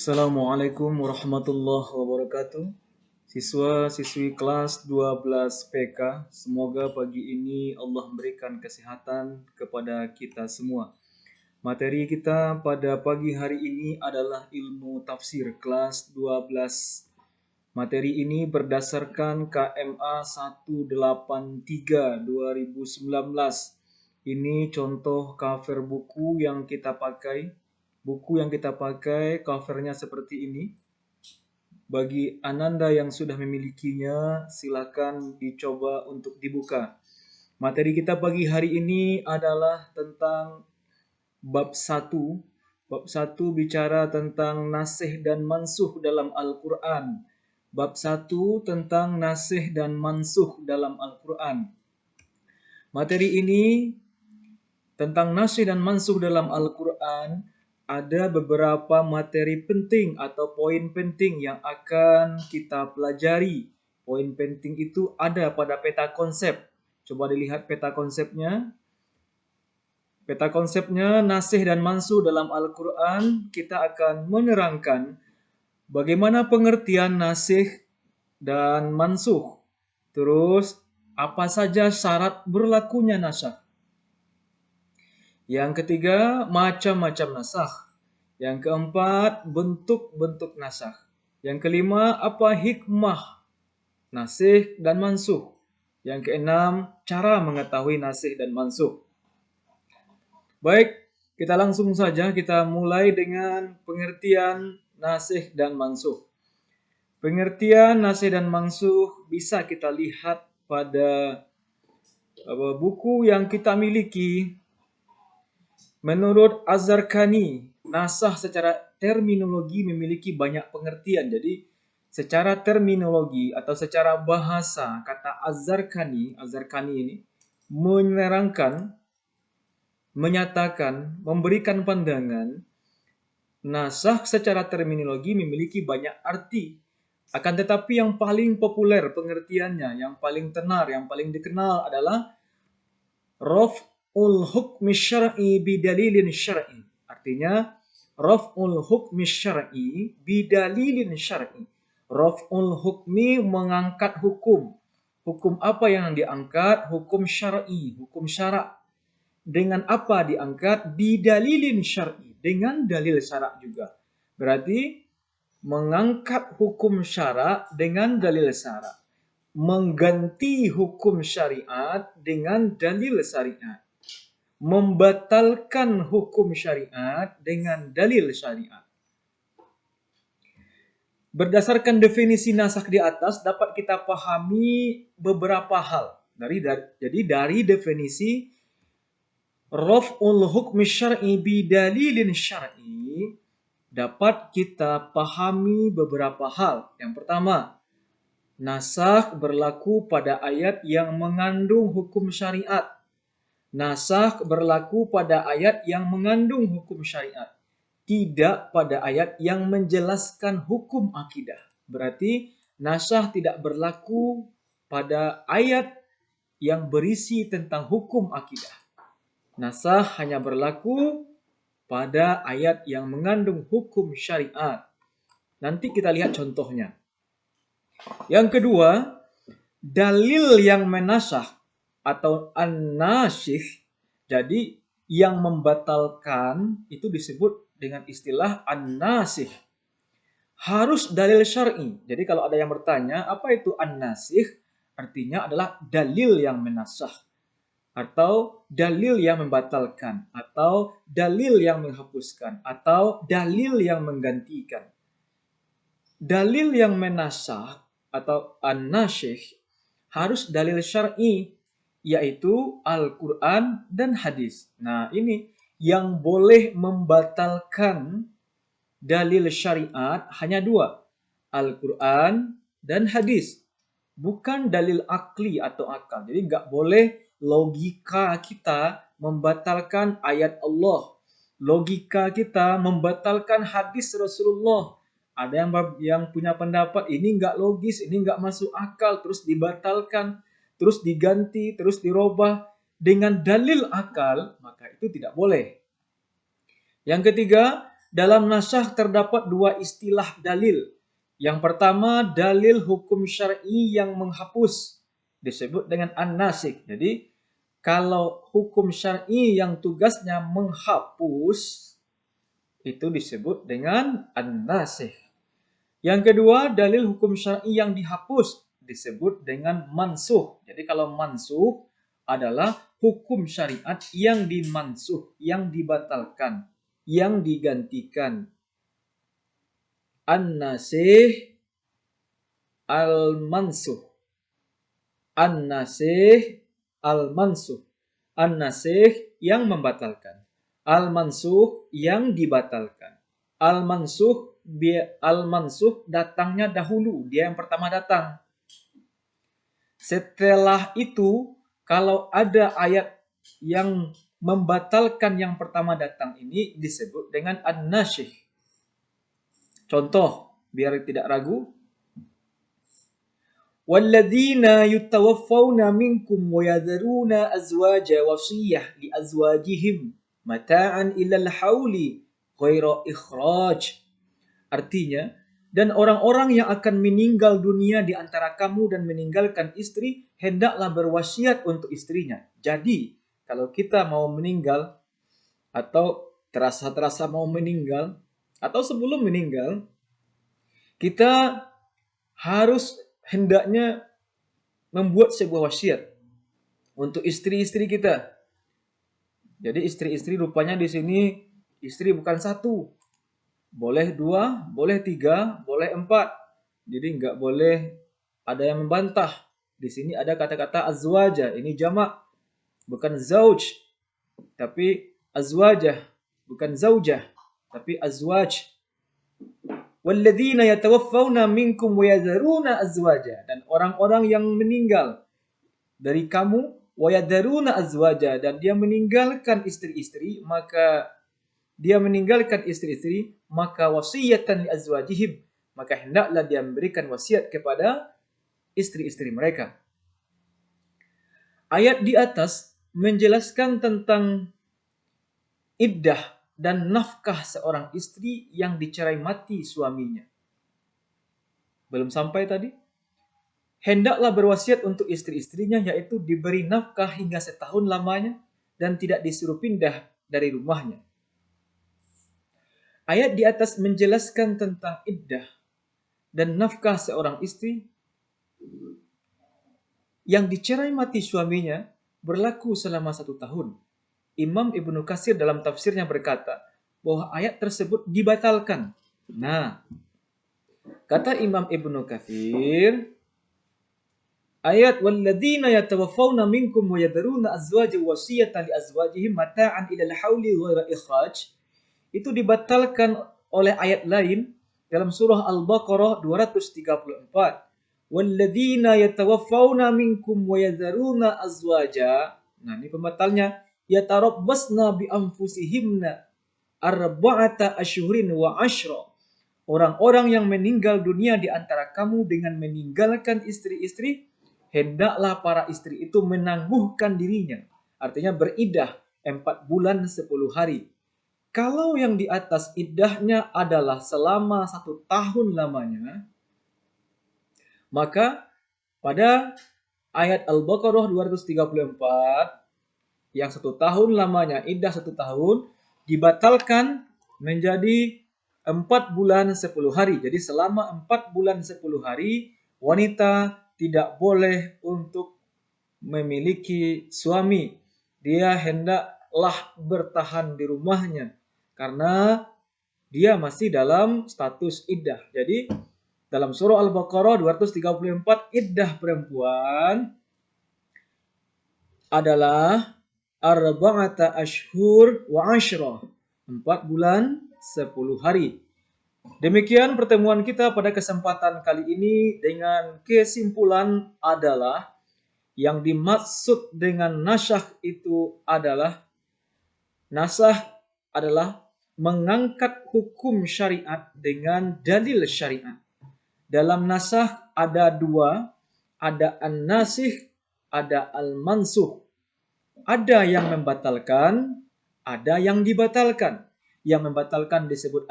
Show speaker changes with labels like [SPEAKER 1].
[SPEAKER 1] Assalamualaikum warahmatullahi wabarakatuh. Siswa-siswi kelas 12 PK, semoga pagi ini Allah memberikan kesehatan kepada kita semua. Materi kita pada pagi hari ini adalah ilmu tafsir kelas 12. Materi ini berdasarkan KMA 183 2019. Ini contoh cover buku yang kita pakai. Buku yang kita pakai covernya seperti ini. Bagi Ananda yang sudah memilikinya, silakan dicoba untuk dibuka. Materi kita pagi hari ini adalah tentang bab 1. Bab 1 bicara tentang nasih dan mansuh dalam Al-Quran. Bab 1 tentang nasih dan mansuh dalam Al-Quran. Materi ini tentang nasih dan mansuh dalam Al-Quran, ada beberapa materi penting atau poin penting yang akan kita pelajari. Poin penting itu ada pada peta konsep. Coba dilihat peta konsepnya. Peta konsepnya nasih dan mansuh dalam Al-Quran, kita akan menerangkan bagaimana pengertian nasih dan mansuh. Terus, apa saja syarat berlakunya nasakh. Yang ketiga, macam-macam nasakh. Yang keempat, bentuk-bentuk nasakh. Yang kelima, apa hikmah nasih dan mansuh. Yang keenam, cara mengetahui nasih dan mansuh. Baik, kita langsung saja kita mulai dengan pengertian nasih dan mansuh. Pengertian nasih dan mansuh bisa kita lihat pada buku yang kita miliki. Menurut Az-Zarqani, nasakh secara terminologi memiliki banyak pengertian. Jadi, secara terminologi atau secara bahasa, kata Az-Zarqani ini menerangkan, menyatakan, memberikan pandangan, nasakh secara terminologi memiliki banyak arti. Akan tetapi yang paling populer pengertiannya, yang paling tenar, yang paling dikenal adalah raf'ul hukmi syar'i bidalilin syar'i. Artinya, raf'ul hukmi syar'i bidalilin syar'i. Raf'ul hukmi mengangkat hukum. Hukum apa yang diangkat? Hukum syar'i, hukum syarak. Dengan apa diangkat? Bidalilin syar'i, dengan dalil syarak juga. Berarti mengangkat hukum syarak dengan dalil syarak. Mengganti hukum syariat dengan dalil syariat. Membatalkan hukum syariat dengan dalil syariat. Berdasarkan definisi nasakh di atas dapat kita pahami beberapa hal. Jadi dari definisi raf'ul hukmi syar'i bidalilin syar'i dapat kita pahami beberapa hal. Yang pertama, nasakh berlaku pada ayat yang mengandung hukum syariat. Nasakh berlaku pada ayat yang mengandung hukum syariat. Tidak pada ayat yang menjelaskan hukum akidah. Berarti nasakh tidak berlaku pada ayat yang berisi tentang hukum akidah. Nasakh hanya berlaku pada ayat yang mengandung hukum syariat. Nanti kita lihat contohnya. Yang kedua, dalil yang menasakh atau an-nasikh. Jadi yang membatalkan itu disebut dengan istilah an-nasikh. Harus dalil syar'i. Jadi kalau ada yang bertanya, apa itu an-nasikh? Artinya adalah dalil yang menasakh. Atau dalil yang membatalkan. Atau dalil yang menghapuskan. Atau dalil yang menggantikan. Dalil yang menasakh atau an-nasikh harus dalil syar'i, yaitu Al-Quran dan hadis. Nah, ini yang boleh membatalkan dalil syariat hanya dua, Al-Quran dan hadis. Bukan dalil akli atau akal. Jadi nggak boleh logika kita membatalkan ayat Allah. Logika kita membatalkan hadis Rasulullah. Ada yang punya pendapat ini nggak logis, ini nggak masuk akal, terus dibatalkan, terus diganti, terus dirubah dengan dalil akal, maka itu tidak boleh. Yang ketiga, dalam nasyakh terdapat dua istilah dalil. Yang pertama, dalil hukum syar'i yang menghapus, disebut dengan an-nasikh. Jadi, kalau hukum syar'i yang tugasnya menghapus, itu disebut dengan an-nasikh. Yang kedua, dalil hukum syar'i yang dihapus, disebut dengan mansukh. Jadi, kalau mansukh adalah hukum syariat yang dimansukh, yang dibatalkan, yang digantikan. An-nasikh, al-mansukh. An-nasikh, al-mansukh. An-nasikh yang membatalkan. Al-mansukh yang dibatalkan. Al-mansukh datangnya dahulu, dia yang pertama datang. Setelah itu, kalau ada ayat yang membatalkan yang pertama datang ini disebut dengan an-nasikh. Contoh, biar tidak ragu. Walladzina yutawaffawna minkum wa yadharuna azwaja wasiyah li azwajihim mata'an ilal hauli ghaira ikhraj. Artinya, dan orang-orang yang akan meninggal dunia di antara kamu dan meninggalkan istri, hendaklah berwasiat untuk istrinya. Jadi, kalau kita mau meninggal, atau terasa-terasa mau meninggal, atau sebelum meninggal, kita harus hendaknya membuat sebuah wasiat untuk istri-istri kita. Jadi istri-istri rupanya di sini istri bukan satu, boleh dua, boleh tiga, boleh empat. Jadi nggak boleh ada yang membantah. Di sini ada kata-kata azwaja, ini jamak, bukan zauj, tapi azwajah, bukan zaujah, tapi azwaj. Walladzina yatawaffawna minkum wa yadharuna azwaja, dan orang-orang yang meninggal dari kamu, wa yadharuna azwaja, dan dia meninggalkan istri-istri, maka wasiyatan li azwajihim, maka hendaklah dia memberikan wasiat kepada istri-istri mereka. Ayat di atas menjelaskan tentang iddah dan nafkah seorang istri yang dicerai mati suaminya. Belum sampai tadi? Hendaklah berwasiat untuk istri-istrinya, yaitu diberi nafkah hingga setahun lamanya dan tidak disuruh pindah dari rumahnya. Ayat di atas menjelaskan tentang iddah dan nafkah seorang istri yang dicerai mati suaminya berlaku selama 1 tahun. Imam Ibnu Katsir dalam tafsirnya berkata bahwa ayat tersebut dibatalkan. Nah, kata Imam Ibnu Katsir, ayat walladzina yatawaffawna minkum wa yadharuna azwaja wasiyatan li azwajihim mata'an ilal hauli ghaira ikhraj, itu dibatalkan oleh ayat lain dalam surah Al-Baqarah 234. Walladzina yatawaffawna minkum wa yadharuna azwaja. Nah, ini pembatalnya. Yatarabbasna bi anfusihimna arba'ata asyhurin wa asyra. Orang-orang yang meninggal dunia di antara kamu dengan meninggalkan istri-istri, hendaklah para istri itu menangguhkan dirinya. Artinya beriddah 4 bulan 10 hari. Kalau yang di atas iddahnya adalah selama 1 tahun lamanya, maka pada ayat Al-Baqarah 234, yang 1 tahun lamanya, iddah 1 tahun, dibatalkan menjadi 4 bulan 10 hari. Jadi selama 4 bulan 10 hari, wanita tidak boleh untuk memiliki suami. Dia hendaklah bertahan di rumahnya, karena dia masih dalam status iddah. Jadi dalam surah Al-Baqarah 234, iddah perempuan adalah arba'ata ashhur wa asyra, 4 bulan 10 hari. Demikian pertemuan kita pada kesempatan kali ini, dengan kesimpulan adalah yang dimaksud dengan nasyakh itu adalah mengangkat hukum syariat dengan dalil syariat. Dalam nasyakh ada 2, ada an-nasikh, ada al-mansukh. Ada yang membatalkan, ada yang dibatalkan. Yang membatalkan disebut